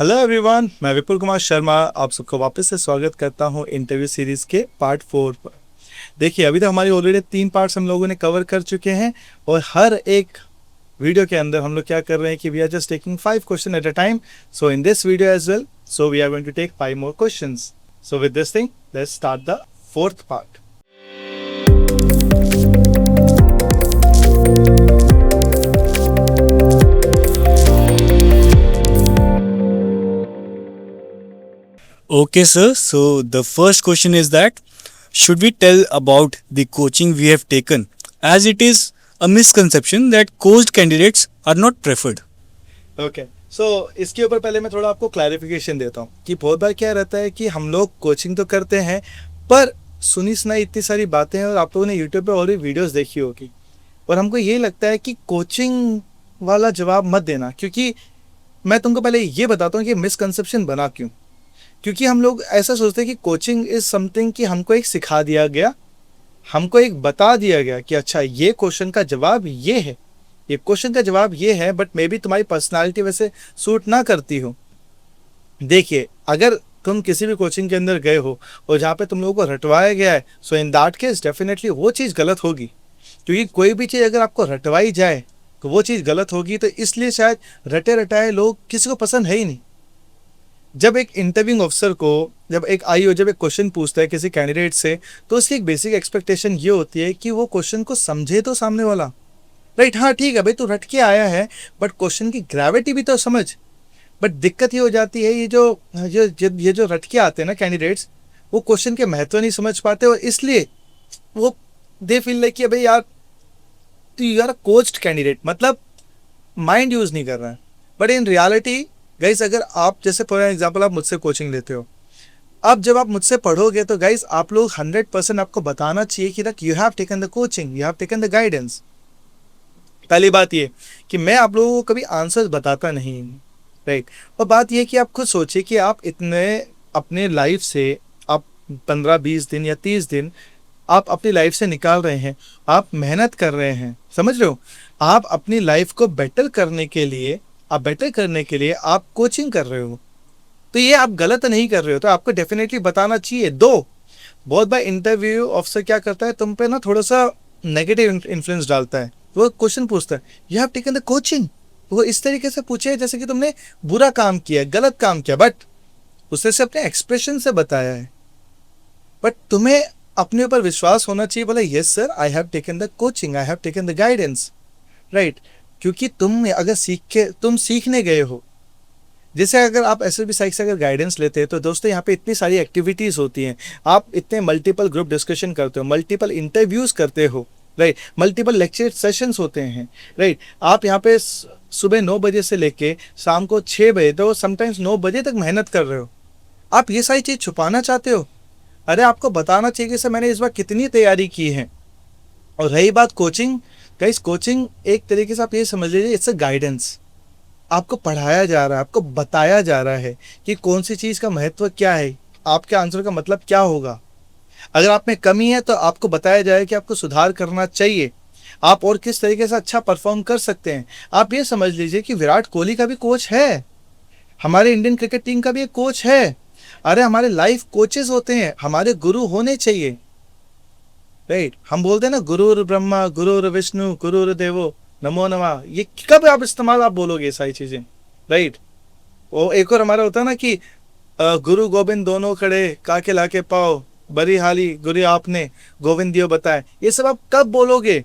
Hello everyone, मैं विपुल कुमार शर्मा आप सबको वापस से स्वागत करता हूं इंटरव्यू सीरीज के पार्ट 4 पर। देखिए, अभी तक हमारी ऑलरेडी 3 पार्ट्स हम लोगों ने कवर कर चुके हैं और हर एक वीडियो के अंदर हम लोग क्या कर रहे हैं कि we are just taking 5 question at a time. So in this video as well, so we are going to take 5 more questions. So with this thing let's start the fourth part. Okay, sir. So the first question is that should we tell about the coaching we have taken, as it is a misconception that coached candidates are not preferred. Okay, so इसके ऊपर पहले मैं थोड़ा आपको clarification देता हूँ कि बहुत बार क्या रहता है कि हम लोग कोचिंग तो करते हैं पर सुनी सुनाई इतनी सारी बातें हैं और आप लोगों ने यूट्यूब पे ऑलरेडी वीडियोस देखी होगी और हमको ये लगता है कि कोचिंग वाला जवाब मत देना, क्योंकि मैं तुमको पहले ये बताता हूँ कि मिसकंसेप्शन बना क्यों। क्योंकि हम लोग ऐसा सोचते हैं कि कोचिंग इज़ समथिंग कि हमको एक सिखा दिया गया, हमको एक बता दिया गया कि अच्छा ये क्वेश्चन का जवाब ये है, ये क्वेश्चन का जवाब ये है, बट मे बी तुम्हारी पर्सनालिटी वैसे सूट ना करती हो। देखिए, अगर तुम किसी भी कोचिंग के अंदर गए हो और जहाँ पे तुम लोगों को रटवाया गया है, सो इन दैट केस डेफिनेटली वो चीज़ गलत होगी। क्योंकि कोई भी चीज़ अगर आपको रटवाई जाए तो वो चीज़ गलत होगी, तो इसलिए शायद रटे रटाए लोग किसी को पसंद है ही नहीं। जब एक इंटरव्यूइंग ऑफिसर को जब एक क्वेश्चन पूछता है किसी कैंडिडेट से, तो उसकी एक बेसिक एक्सपेक्टेशन ये होती है कि वो क्वेश्चन को समझे तो सामने वाला। राइट, हाँ ठीक है भाई, तू रट के आया है बट क्वेश्चन की ग्रेविटी भी तो समझ। बट दिक्कत ये हो जाती है, ये जो रट के आते हैं ना कैंडिडेट्स, वो क्वेश्चन के महत्व नहीं समझ पाते और इसलिए वो दे फील लाइक कि भाई यार तो you are a coached candidate, मतलब माइंड यूज नहीं कर रहा है। बट इन रियलिटी गाइस, अगर आप जैसे फॉर एग्जांपल आप मुझसे कोचिंग लेते हो, अब जब आप मुझसे पढ़ोगे तो गाइस आप लोग 100% आपको बताना चाहिए कि you have taken the coaching, you have taken the guidance. पहली बात ये कि मैं आप लोगों को कभी आंसर्स बताता नहीं, राइट। और बात ये कि आप खुद सोचिए कि आप इतने अपने लाइफ से आप 15-20 दिन या 30 दिन आप अपनी लाइफ से निकाल रहे हैं, आप मेहनत कर रहे हैं, समझ रहे हो, आप अपनी लाइफ को बेटर करने के लिए आप कोचिंग कर रहे हो, तो ये आप गलत नहीं कर रहे हो, तो आपको डेफिनेटली बताना चाहिए। दो बहुत बार इंटरव्यू ऑफिसर क्या करता है, तुम पे ना थोड़ा सा नेगेटिव इन्फ्लुएंस डालता है। वो क्वेश्चन पूछता है you have taken the coaching, वो इस तरीके से पूछे जैसे कि तुमने बुरा काम किया, गलत काम किया, बट उसने से अपने एक्सप्रेशन से बताया है। बट तुम्हें अपने ऊपर विश्वास होना चाहिए, बोला yes sir I have taken the coaching, I have taken the guidance, right. क्योंकि तुम अगर तुम सीखने गए हो, जैसे अगर आप एसएसबी साइट से अगर गाइडेंस लेते हैं तो दोस्तों यहाँ पे इतनी सारी एक्टिविटीज़ होती हैं, आप इतने मल्टीपल ग्रुप डिस्कशन करते हो, मल्टीपल इंटरव्यूज़ करते हो, राइट, मल्टीपल लेक्चर सेशंस होते हैं, राइट। आप यहाँ पे सुबह 9 बजे से लेके शाम को 6 बजे तो समटाइम्स 9 बजे तक मेहनत कर रहे हो। आप ये सारी चीज़ छुपाना चाहते हो? अरे आपको बताना चाहिए कि सर मैंने इस बार कितनी तैयारी की है। और रही बात कोचिंग, गाइस कोचिंग एक तरीके से आप ये समझ लीजिए इट्स अ गाइडेंस। आपको पढ़ाया जा रहा है, आपको बताया जा रहा है कि कौन सी चीज़ का महत्व क्या है, आपके आंसर का मतलब क्या होगा। अगर आप में कमी है तो आपको बताया जाए कि आपको सुधार करना चाहिए, आप और किस तरीके से अच्छा परफॉर्म कर सकते हैं। आप ये समझ लीजिए कि विराट कोहली का भी कोच है, हमारे इंडियन क्रिकेट टीम का भी एक कोच है। अरे हमारे लाइफ कोचेस होते हैं, हमारे गुरु होने चाहिए, राइट। हम बोलते हैं ना गुरुर ब्रह्मा गुरुर विष्णु गुरुर देवो नमो नमः, ये कब आप इस्तेमाल आप बोलोगे ये सारी चीजें, राइट। वो एक और हमारा होता है ना कि गुरु गोविंद दोनों खड़े काके लाके पाओ बरी हाली गुरु आपने गोविंद दियो बताए, ये सब आप कब बोलोगे?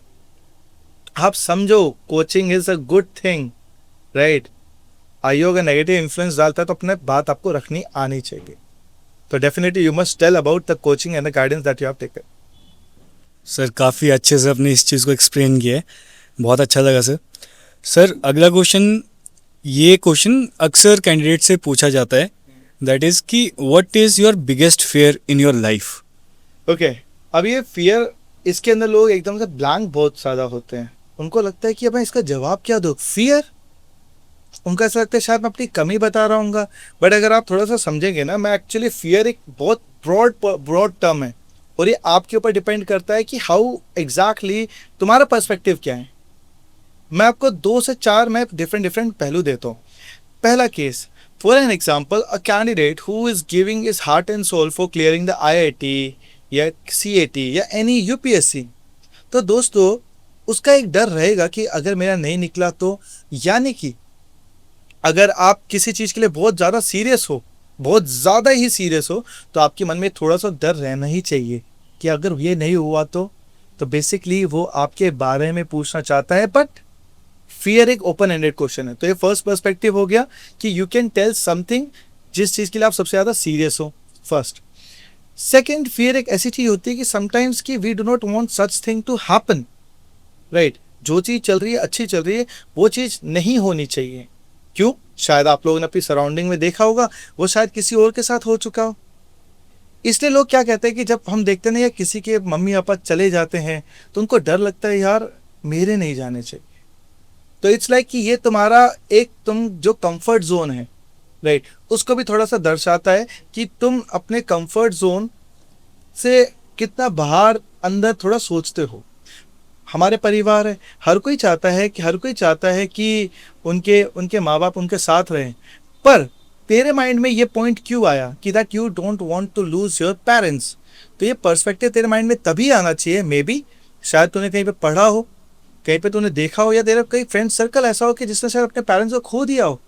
आप समझो coaching is a good thing, right. आइयो अगर नेगेटिव इन्फ्लुएंस डालता है तो अपने बात आपको रखनी आनी चाहिए। तो definitely you must tell about the coaching and the guidance that you have taken. Sir काफ़ी अच्छे से अपने इस चीज़ को एक्सप्लेन किया है, बहुत अच्छा लगा सर। सर अगला क्वेश्चन, ये क्वेश्चन अक्सर कैंडिडेट से पूछा जाता है, दैट इज़ कि what is your biggest fair in your life. Okay, अब ये फियर, इसके अंदर लोग एकदम से ब्लैंक बहुत ज़्यादा होते हैं, उनको लगता है कि अब मैं इसका जवाब क्या दूँ। फियर, उनका ऐसा लगता है शायद मैं अपनी कमी बता रहा हूँ। बट अगर आप थोड़ा सा समझेंगे ना, मैं एक्चुअली फियर एक बहुत ब्रॉड टर्म है और ये आपके ऊपर डिपेंड करता है कि हाउ एग्जैक्टली तुम्हारा पर्सपेक्टिव क्या है। मैं आपको 2 से 4 मैं डिफरेंट पहलू देता हूँ। पहला case, For an example, a candidate who is giving his heart and soul for clearing the IIT या CAT या any UPSC, तो दोस्तों उसका एक डर रहेगा कि अगर मेरा नहीं निकला तो, यानी कि अगर आप किसी चीज़ के लिए बहुत ज़्यादा सीरियस हो, बहुत ज़्यादा ही सीरियस हो, तो आपके मन में थोड़ा सा डर रहना ही चाहिए कि अगर ये नहीं हुआ तो बेसिकली वो आपके बारे में पूछना चाहता है, बट फियर एक ओपन एंडेड क्वेश्चन है। तो ये फर्स्ट पर्सपेक्टिव हो गया कि यू कैन टेल समथिंग जिस चीज़ के लिए आप सबसे ज़्यादा सीरियस हो, फर्स्ट। सेकेंड, फियर एक ऐसी चीज़ होती है कि समटाइम्स कि we do not want such thing to happen, right. जो चीज़ चल रही है, अच्छी चल रही है, वो चीज़ नहीं होनी चाहिए। क्यों? शायद आप लोगों ने अपनी सराउंडिंग में देखा होगा, वो शायद किसी और के साथ हो चुका हो। इसलिए लोग क्या कहते हैं कि जब हम देखते हैं या किसी के मम्मी पापा चले जाते हैं तो उनको डर लगता है, यार मेरे नहीं जाने चाहिए। तो इट्स लाइक कि ये तुम्हारा एक तुम जो कंफर्ट जोन है, राइट, उसको भी थोड़ा सा दर्शाता है कि तुम अपने कंफर्ट जोन से कितना बाहर अंदर थोड़ा सोचते हो। हमारे परिवार है, हर कोई चाहता है कि उनके उनके माँ बाप उनके साथ रहें, पर तेरे माइंड में ये पॉइंट क्यों आया कि that you don't want to lose your parents. तो ये पर्सपेक्टिव तेरे माइंड में तभी आना चाहिए, मे बी शायद तूने कहीं पे पढ़ा हो, कहीं पे तूने देखा हो, या तेरा कहीं फ्रेंड सर्कल ऐसा हो कि जिसने शायद अपने पेरेंट्स को खो दिया हो।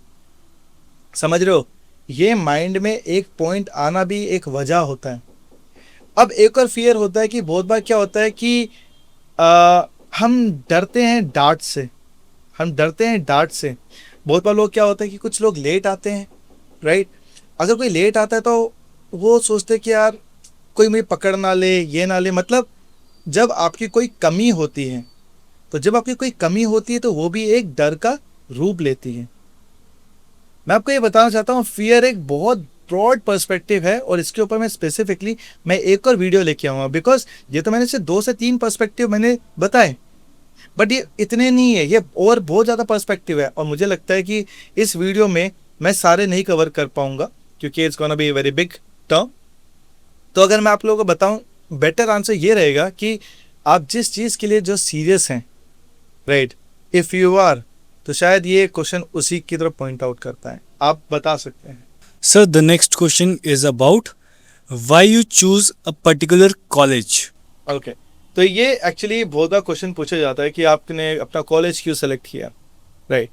समझ रहे हो? ये माइंड में एक पॉइंट आना भी एक वजह होता है। अब एक और फियर होता है कि बहुत बार क्या होता है कि हम डरते हैं डांट से, बहुत बार लोग क्या होता है कि कुछ लोग लेट आते हैं, राइट। अगर कोई लेट आता है तो वो सोचते हैं कि यार कोई मुझे पकड़ ना ले, ये ना ले। मतलब जब आपकी कोई कमी होती है तो वो भी एक डर का रूप लेती है। मैं आपको ये बताना चाहता हूँ, फियर एक बहुत ब्रॉड पर्सपेक्टिव है और इसके ऊपर मैं एक और वीडियो लेके आऊँगा, बिकॉज ये तो मैंने सिर्फ 2 से 3 पर्सपेक्टिव मैंने बताए, बट ये इतने नहीं है, ये और बहुत ज़्यादा पर्सपेक्टिव है। और मुझे लगता है कि इस वीडियो में मैं सारे नहीं कवर कर पाऊँगा क्योंकि it's gonna be very big term. तो अगर मैं आप लोगों को बताऊँ, बेटर आंसर ये रहेगा कि आप जिस चीज़ के लिए जो सीरियस हैं, राइट, इफ़ यू आर, तो शायद ये क्वेश्चन उसी की तरफ पॉइंट आउट करता है। आप बता सकते हैं। Sir, the next question is about why you choose a particular college. Okay, तो ये एक्चुअली बहुत बार क्वेश्चन पूछा जाता है कि आपने अपना कॉलेज क्यों सेलेक्ट किया, राइट।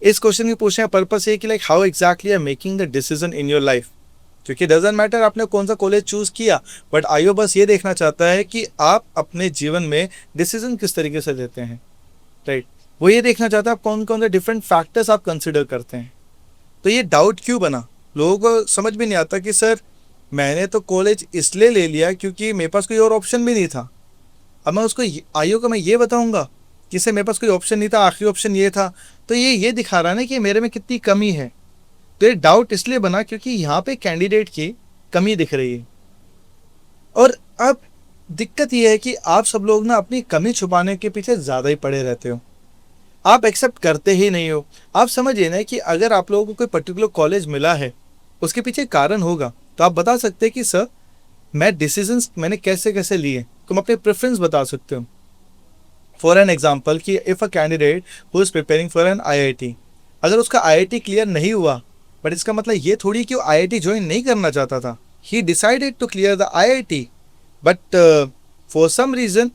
इस क्वेश्चन के पूछने का पर्पस ये कि like how exactly are making the decision in your life, क्योंकि डजेंट मैटर आपने कौन सा कॉलेज चूज़ किया, बट आईओ बस ये देखना चाहता है कि आप अपने जीवन में डिसीजन किस तरीके से लेते हैं, राइट। वो ये देखना चाहता है आप कौन कौन से डिफरेंट फैक्टर्स आप कंसिडर करते हैं। तो ये डाउट क्यों बना, लोगों को समझ भी नहीं आता कि सर मैंने तो कॉलेज इसलिए ले लिया क्योंकि मेरे पास कोई और ऑप्शन भी नहीं था। अब मैं उसको आईओ को मैं ये बताऊंगा कि सर मेरे पास कोई ऑप्शन नहीं था, आखिरी ऑप्शन ये था, तो ये दिखा रहा है ना कि मेरे में कितनी कमी है। तो ये डाउट इसलिए बना क्योंकि यहाँ पे कैंडिडेट की कमी दिख रही है। और अब दिक्कत ये है कि आप सब लोग ना अपनी कमी छुपाने के पीछे ज़्यादा ही पड़े रहते हो, आप एक्सेप्ट करते ही नहीं हो। आप समझिए ना कि अगर आप लोगों को कोई पर्टिकुलर कॉलेज मिला है, उसके पीछे कारण होगा, तो आप बता सकते हैं कि सर मैं डिसीजंस मैंने कैसे कैसे लिए, तुम अपने प्रेफरेंस बता सकते हो। फॉर एन एग्जाम्पल कि if a candidate who is preparing for an IIT, अगर उसका IIT क्लियर नहीं हुआ, बट इसका मतलब ये थोड़ी कि वो IIT ज्वाइन नहीं करना चाहता था। He decided to clear the IIT, but for some reason,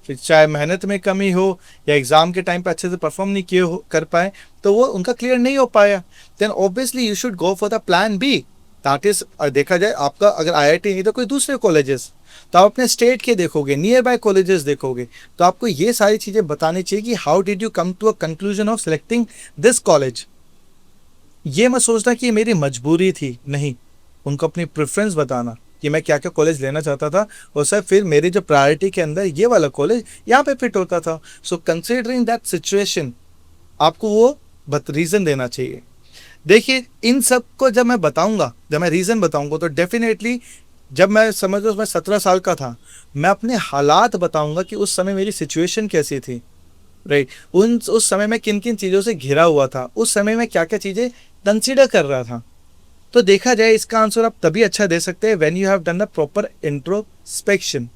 फिर चाहे मेहनत में कमी हो या एग्ज़ाम के टाइम पे अच्छे से परफॉर्म नहीं कर पाए, तो वो उनका क्लियर नहीं हो पाया। Then obviously you should go for the plan B, ताकि देखा जाए आपका अगर IIT नहीं तो कोई दूसरे कॉलेजेस, तो आप अपने स्टेट के देखोगे, नियर बाय कॉलेजेस देखोगे। तो आपको ये सारी चीज़ें बतानी चाहिए कि how did you come to a conclusion of selecting this college. ये मत सोचना कि मेरी मजबूरी थी, नहीं, उनको अपनी प्रेफरेंस बताना कि मैं क्या क्या कॉलेज लेना चाहता था, और सर फिर मेरी जो प्रायोरिटी के अंदर ये वाला कॉलेज यहाँ पे फिट होता था। सो कंसिडरिंग दैट सिचुएशन आपको वो रीज़न देना चाहिए। देखिए इन सब को जब मैं रीज़न बताऊंगा तो डेफिनेटली जब मैं समझ लो मैं 17 साल का था, मैं अपने हालात बताऊंगा कि उस समय मेरी सिचुएशन कैसी थी, राइट। उस समय मैं किन किन चीज़ों से घिरा हुआ था, उस समय मैं क्या क्या चीज़ें कंसिडर कर रहा था। तो देखा जाए इसका आंसर आप तभी अच्छा दे सकते हैं when you have done the proper introspection.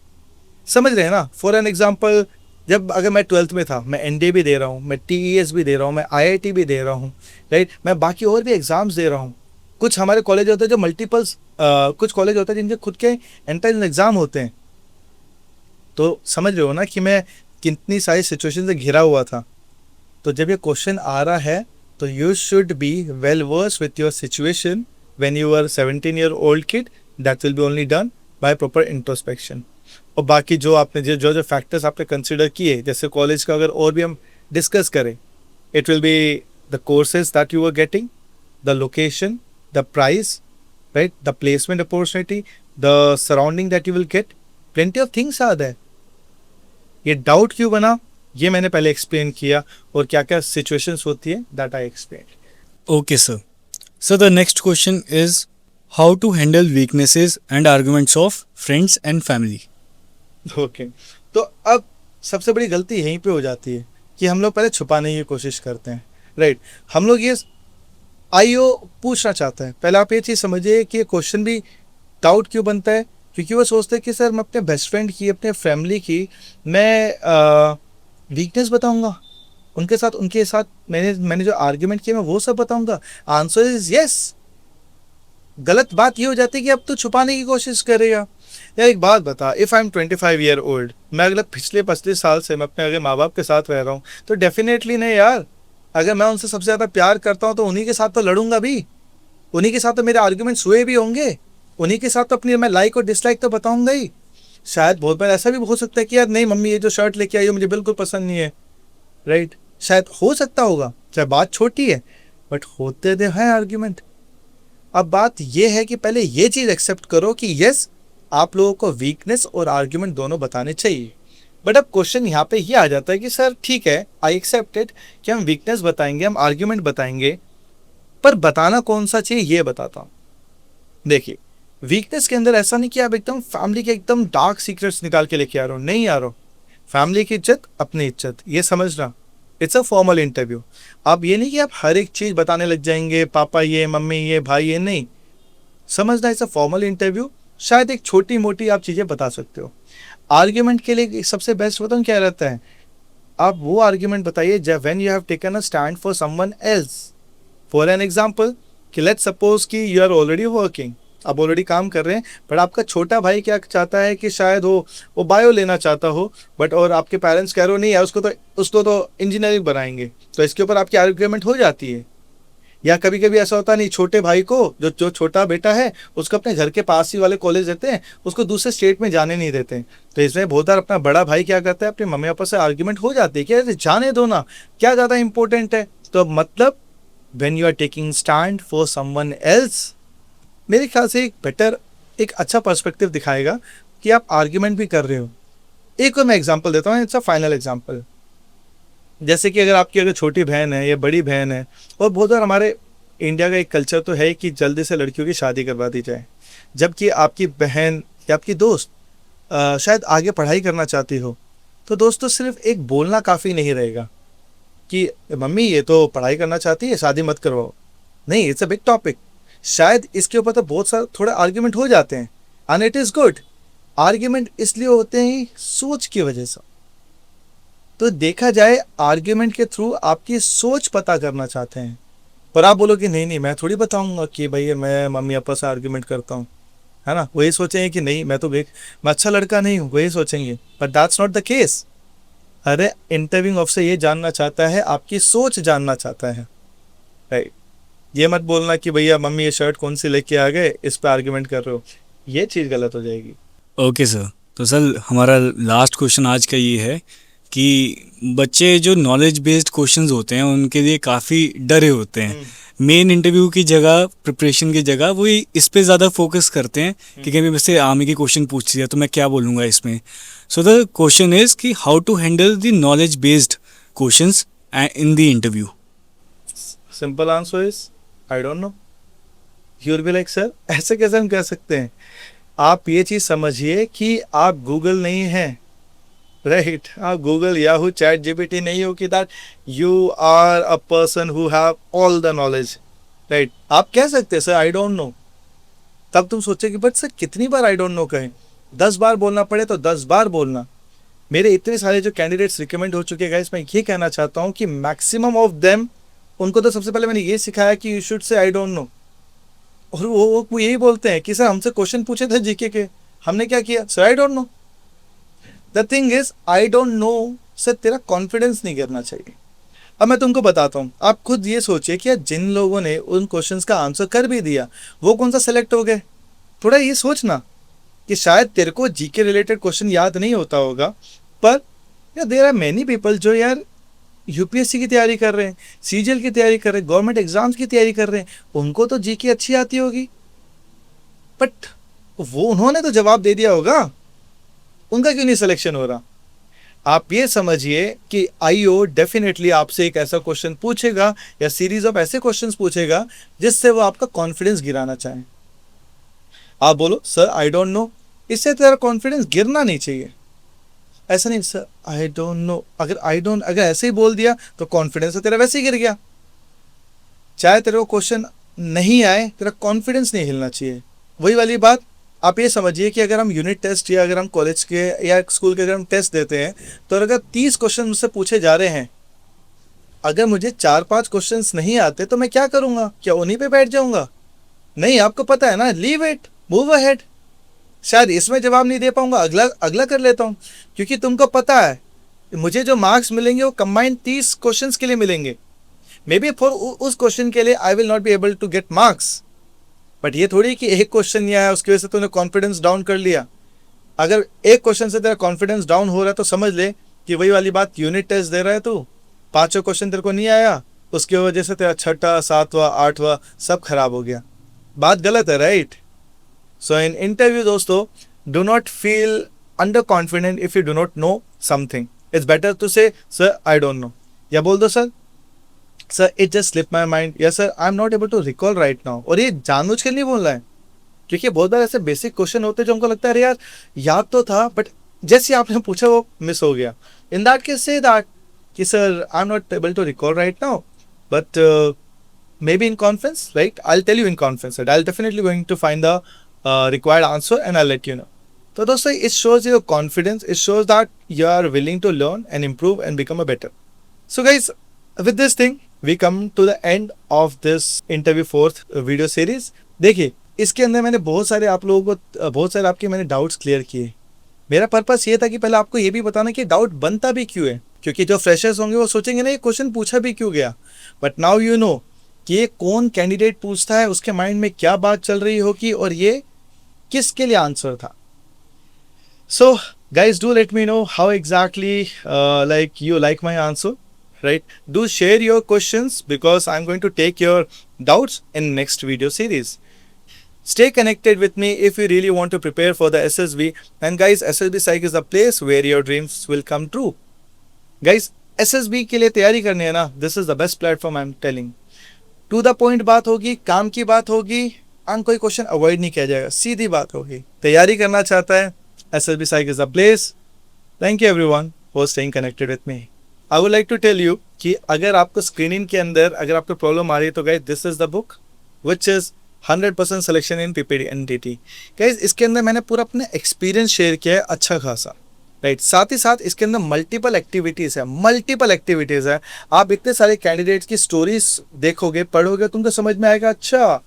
समझ रहे हैं ना? फॉर एन एग्जांपल, जब अगर मैं 12th में था, मैं NDA भी दे रहा हूँ, मैं TES भी दे रहा हूँ, मैं IIT भी दे रहा हूँ, राइट, मैं बाकी और भी एग्ज़ाम्स दे रहा हूँ, कुछ हमारे कॉलेज होते हैं जो मल्टीपल्स, कुछ कॉलेज होते हैं जिनके खुद के एंट्रेंस एग्जाम होते हैं। तो समझ रहे हो ना कि मैं कितनी सारी सिचुएशन से घिरा हुआ था। तो जब ये क्वेश्चन आ रहा है तो you should be well verse with your situation when you are 17 year old kid. That will be only done by proper introspection. और बाकी जो आपने जो जो फैक्टर्स आपने कंसिडर किए, जैसे कॉलेज का अगर और भी हम डिस्कस करें, it will be the courses that you are getting, the location, the price, right, the placement opportunity, the surrounding that you will get, plenty of things are there. ये doubt क्यों बना, ये मैंने पहले एक्सप्लेन किया, और क्या क्या सिचुएशंस होती है that I explain. Okay, sir. So the next question is how to handle weaknesses and arguments of friends and family. Okay, तो अब सबसे बड़ी गलती यहीं पे हो जाती है कि हम लोग पहले छुपाने की कोशिश करते हैं, राइट। हम लोग ये आईओ पूछना चाहते हैं। पहले आप ये चीज़ समझिए कि ये क्वेश्चन भी डाउट क्यों बनता है, क्योंकि वो सोचते हैं कि सर मैं अपने बेस्ट फ्रेंड की, अपने फैमिली की मैं वीकनेस बताऊंगा, उनके साथ मैंने जो आर्ग्यूमेंट किया मैं वो सब बताऊंगा। Answer is yes. गलत बात ये हो जाती है कि अब तो छुपाने की कोशिश करेगा। यार एक बात बता, if I am 25 year old, मैं अगले पिछले 25 साल से मैं अपने अगर माँ बाप के साथ रह रहा हूँ, तो डेफिनेटली नहीं यार, अगर मैं उनसे सबसे ज़्यादा प्यार करता हूँ तो उन्हीं के साथ तो लड़ूंगा भी, उन्हीं के साथ तो मेरे आर्ग्यूमेंट्स हुए भी होंगे, उन्हीं के साथ तो अपनी मैं लाइक और डिसलाइक तो बताऊंगा ही। शायद बहुत बार ऐसा भी हो सकता है कि यार नहीं मम्मी, ये जो शर्ट लेके आई हो मुझे बिल्कुल पसंद नहीं है, राइट, शायद हो सकता होगा, चाहे बात छोटी है, बट होते दे हैं आर्ग्यूमेंट। अब बात ये है कि पहले ये चीज़ एक्सेप्ट करो कि यस, आप लोगों को वीकनेस और आर्ग्यूमेंट दोनों बताने चाहिए। बट अब क्वेश्चन यहाँ पे ये आ जाता है कि सर ठीक है, आई एक्सेप्टेड कि हम वीकनेस बताएंगे, हम आर्ग्यूमेंट बताएंगे, पर बताना कौन सा चाहिए ये बताता हूँ। देखिए, वीकनेस के अंदर ऐसा नहीं कि आप एकदम फैमिली के एकदम डार्क सीक्रेट्स निकाल के लेके आ रहे हो, नहीं आ रहा हो। फैमिली की इज्जत अपनी इज्जत, ये समझना। It's a formal interview. आप ये नहीं कि आप हर एक चीज़ बताने लग जाएंगे, पापा ये, मम्मी ये, भाई ये, नहीं। समझना, इट्स अ फॉर्मल इंटरव्यू। शायद एक छोटी मोटी आप चीज़ें बता सकते हो। आर्ग्यूमेंट के लिए सबसे बेस्ट बताऊँ क्या रहता है, आप वो आर्ग्यूमेंट बताइए जब when you have taken a stand for someone else. For an example, कि लेट्स सपोज कि यू आर ऑलरेडी वर्किंग, आप ऑलरेडी काम कर रहे हैं, बट आपका छोटा भाई क्या चाहता है कि शायद वो बायो लेना चाहता हो, बट और आपके पेरेंट्स कह रहे हो नहीं यार उसको तो इंजीनियरिंग बनाएंगे, तो इसके ऊपर आपकी आर्ग्यूमेंट हो जाती है। या कभी कभी ऐसा होता नहीं, छोटे भाई को जो छोटा बेटा है उसको अपने घर के पास ही वाले कॉलेज देते हैं, उसको दूसरे स्टेट में जाने नहीं देते हैं। तो इसमें बहुत बार अपना बड़ा भाई क्या करता है, अपने मम्मी पापा से आर्ग्यूमेंट हो जाती है कि अरे जाने दो ना, क्या ज़्यादा इंपॉर्टेंट है। तो मतलब when you are taking stand for someone else, मेरे ख्याल से एक अच्छा पर्सपेक्टिव दिखाएगा कि आप आर्ग्यूमेंट भी कर रहे हो। एक और मैं एग्जांपल देता हूँ, इट्स अ फाइनल एग्जांपल। जैसे कि अगर छोटी बहन है या बड़ी बहन है, और बहुत बार हमारे इंडिया का एक कल्चर तो है कि जल्दी से लड़कियों की शादी करवा दी जाए, जबकि आपकी बहन या आपकी दोस्त शायद आगे पढ़ाई करना चाहती हो, तो दोस्तों सिर्फ एक बोलना काफ़ी नहीं रहेगा कि मम्मी ये तो पढ़ाई करना चाहती है, शादी मत करवाओ। नहीं, इट्स अ बिग टॉपिक। शायद इसके ऊपर तो बहुत सारे थोड़े आर्ग्यूमेंट हो जाते हैं, and it is good. Argument इसलिए होते हैं सोच की वजह से। तो देखा जाए, आर्ग्यूमेंट के थ्रू आपकी सोच पता करना चाहते हैं, पर आप बोलो कि नहीं नहीं, मैं थोड़ी बताऊंगा कि भाई मैं मम्मी पापा से आर्ग्यूमेंट करता हूँ, है ना। वही सोचेंगे कि नहीं मैं अच्छा लड़का नहीं हूँ, वही सोचेंगे, but that's not the case. अरे इंटरव्यूइंग ऑफिसर ये जानना चाहता है, आपकी सोच जानना चाहता है, राइट। ये मत बोलना कि भैया मम्मी ये शर्ट कौन सी लेके आ गए, इस पर आर्ग्यूमेंट कर रहे हो, ये चीज़ गलत हो जाएगी। ओके सर, तो सर हमारा लास्ट क्वेश्चन आज का ये है कि बच्चे जो नॉलेज बेस्ड क्वेश्चंस होते हैं उनके लिए काफ़ी डरे होते हैं। मेन इंटरव्यू की जगह, प्रिपरेशन की जगह वो इस पे ज़्यादा फोकस करते हैं कि कभी मुझसे आर्मी की क्वेश्चन पूछ लिया तो मैं क्या बोलूँगा इसमें। सो द क्वेश्चन इज़ कि how to handle the knowledge based questions in the interview. Simple answer is I don't know. You will be like sir ऐसे कैसे हम कह सकते हैं। आप ये चीज़ समझिए कि आप गूगल नहीं हैं, राइट। आप गूगल, याहू, चैट जीपीटी नहीं हो कि that you are a person who have all the knowledge, right. आप कह सकते हैं सर आई डोंट नो, तब तुम सोचेगी बट सर कितनी बार आई डोंट नो कहें, 10 बार बोलना पड़े तो 10 बार बोलना। मेरे इतने सारे जो कैंडिडेट्स रिकमेंड हो चुके हैं गाइस, मैं ये कहना चाहता हूँ कि मैक्सिमम ऑफ देम, उनको तो सबसे पहले मैंने ये सिखाया कि you should say I don't no. और वो यही बोलते हैं कि सर हमसे क्वेश्चन पूछे थे जीके के, हमने क्या किया, sir I don't no. The thing is I don't no से तेरा कॉन्फिडेंस नहीं गिरना चाहिए। अब मैं तुमको बताता हूँ, आप खुद ये सोचिए कि यार जिन लोगों ने उन क्वेश्चंस का आंसर कर भी दिया वो कौन सा सेलेक्ट हो गए। थोड़ा ये सोचना कि शायद तेरे को जीके रिलेटेड क्वेश्चन याद नहीं होता होगा, पर यार देयर आर मेनी पीपल जो यार यूपीएससी की तैयारी कर रहे हैं, सीजीएल की तैयारी कर रहे हैं, गवर्नमेंट एग्जाम्स की तैयारी कर रहे हैं, उनको तो जीके अच्छी आती होगी, बट वो उन्होंने तो जवाब दे दिया होगा, उनका क्यों नहीं सिलेक्शन हो रहा। आप ये समझिए कि आईओ डेफिनेटली आपसे एक ऐसा क्वेश्चन पूछेगा या सीरीज ऑफ ऐसे क्वेश्चंस पूछेगा जिससे वो आपका कॉन्फिडेंस गिराना चाहे। आप बोलो सर आई डोंट नो, इससे तेरा कॉन्फिडेंस गिरना नहीं चाहिए। ऐसा नहीं सर आई डोंट नो, अगर ऐसे ही बोल दिया तो कॉन्फिडेंस तो तेरा वैसे ही गिर गया। चाहे तेरे को क्वेश्चन नहीं आए, तेरा कॉन्फिडेंस नहीं हिलना चाहिए। वही वाली बात, आप ये समझिए कि अगर हम यूनिट टेस्ट या अगर हम कॉलेज के या स्कूल के अगर हम टेस्ट देते हैं, तो अगर 30 क्वेश्चन मुझसे पूछे जा रहे हैं, अगर मुझे 4-5 क्वेश्चंस नहीं आते तो मैं क्या करूंगा, क्या उन्हीं पे बैठ जाऊंगा? नहीं, आपको पता है ना, लीव इट, मूव अहेड। शायद इसमें जवाब नहीं दे पाऊंगा, अगला अगला कर लेता हूँ, क्योंकि तुमको पता है मुझे जो मार्क्स मिलेंगे वो कंबाइंड 30 क्वेश्चंस के लिए मिलेंगे। मे बी फॉर उस क्वेश्चन के लिए I will not be able to get marks, but ये थोड़ी कि एक क्वेश्चन नहीं आया उसकी वजह से तूने कॉन्फिडेंस डाउन कर लिया। अगर एक क्वेश्चन से तेरा कॉन्फिडेंस डाउन हो रहा है तो समझ ले कि वही वाली बात, यूनिट टेस्ट दे रहा है तू, 5 क्वेश्चन तेरे को नहीं आया, उसकी वजह से तेरा 6वां 7वां 8वां सब खराब हो गया। बात गलत है, राइट? सो इन इंटरव्यू दोस्तों, do not feel under confident if you do not know something. It's better to say sir I don't know, या बोल दो sir it just slip my mind, या sir I am not able to recall right now. और ये जानबूझ के नहीं बोल रहा है, क्योंकि बहुत बार ऐसे बेसिक क्वेश्चन होते हैं जो हमको लगता है अरे यार याद तो था, बट जैसे आपने पूछा वो मिस हो गया। In that case say that कि sir I am not able to recall right now, but maybe in conference, right? I'll tell you in conference that I'll definitely going to find the required answer and I'll let you know. So दोस्तों, it shows your confidence, it shows that you are willing to learn and improve and become a better. So guys, with this thing we come to the end of this interview 4th video series. देखिए, इसके अंदर मैंने बहुत सारे आप लोगों को बहुत सारे आपके मैंने डाउट्स क्लियर किए। मेरा पर्पस ये था कि पहले आपको ये भी बताना कि डाउट बनता भी क्यों है, क्योंकि जो फ्रेशर्स होंगे वो सोचेंगे ना ये क्वेश्चन पूछा भी क्यों गया, बट नाउ यू नो कि ये कौन कैंडिडेट पूछता है, उसके माइंड में क्या बात चल रही होगी और ये किसके लिए आंसर था। सो guys, do let me know how exactly like you like my answer, right? Do share your questions because I'm going to take your doubts in next video series. Stay connected with me if you really want to prepare for the SSB. And guys, SSB Psych is the place where your dreams will come true. Guys, SSB के लिए तैयारी करनी है ना, this is the best platform I'm telling. To the point बात होगी, काम की बात होगी, अंक कोई क्वेश्चन अवॉइड नहीं किया जाएगा, सीधी बात होगी। तैयारी करना चाहता है, SSB Psych is the place. Thank you everyone for staying connected with me. I would like to tell you कि अगर आपको स्क्रीनिंग के अंदर अगर आपको प्रॉब्लम आ रही है तो guys this is the book which is 100% selection in PPT NTT। Guys इसके अंदर मैंने पूरा अपना एक्सपीरियंस शेयर किया है अच्छा खासा, राइट? साथ ही साथ इसके अंदर मल्टीपल एक्टिविटीज़ है। आप इतने सारे कैंडिडेट्स की स्टोरीज देखोगे, पढ़ोगे, तुमको समझ में आएगा अच्छा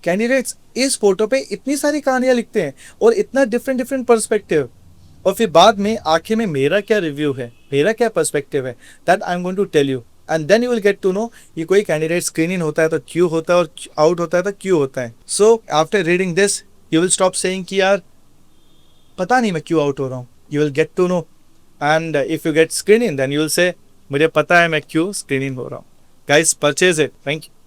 कैंडिडेट्स इस फोटो पे इतनी सारी कहानियां लिखते हैं और इतना डिफरेंट पर्सपेक्टिव, और फिर बाद में आखिर में मेरा क्या रिव्यू है, मेरा क्या पर्सपेक्टिव है, that I am going to tell you and then you will get to know कि कोई कैंडिडेट स्क्रीन इन होता है तो क्यों होता है और आउट होता है तो क्यों होता है। So after reading this you will stop saying कि यार पता नहीं मैं क्यों आउट हो रहा हूँ। You will get to know, and if you get screening then you will say मुझे पता है मैं क्यों स्क्रीनिंग हो रहा हूँ। Guys, purchase it. Thank you.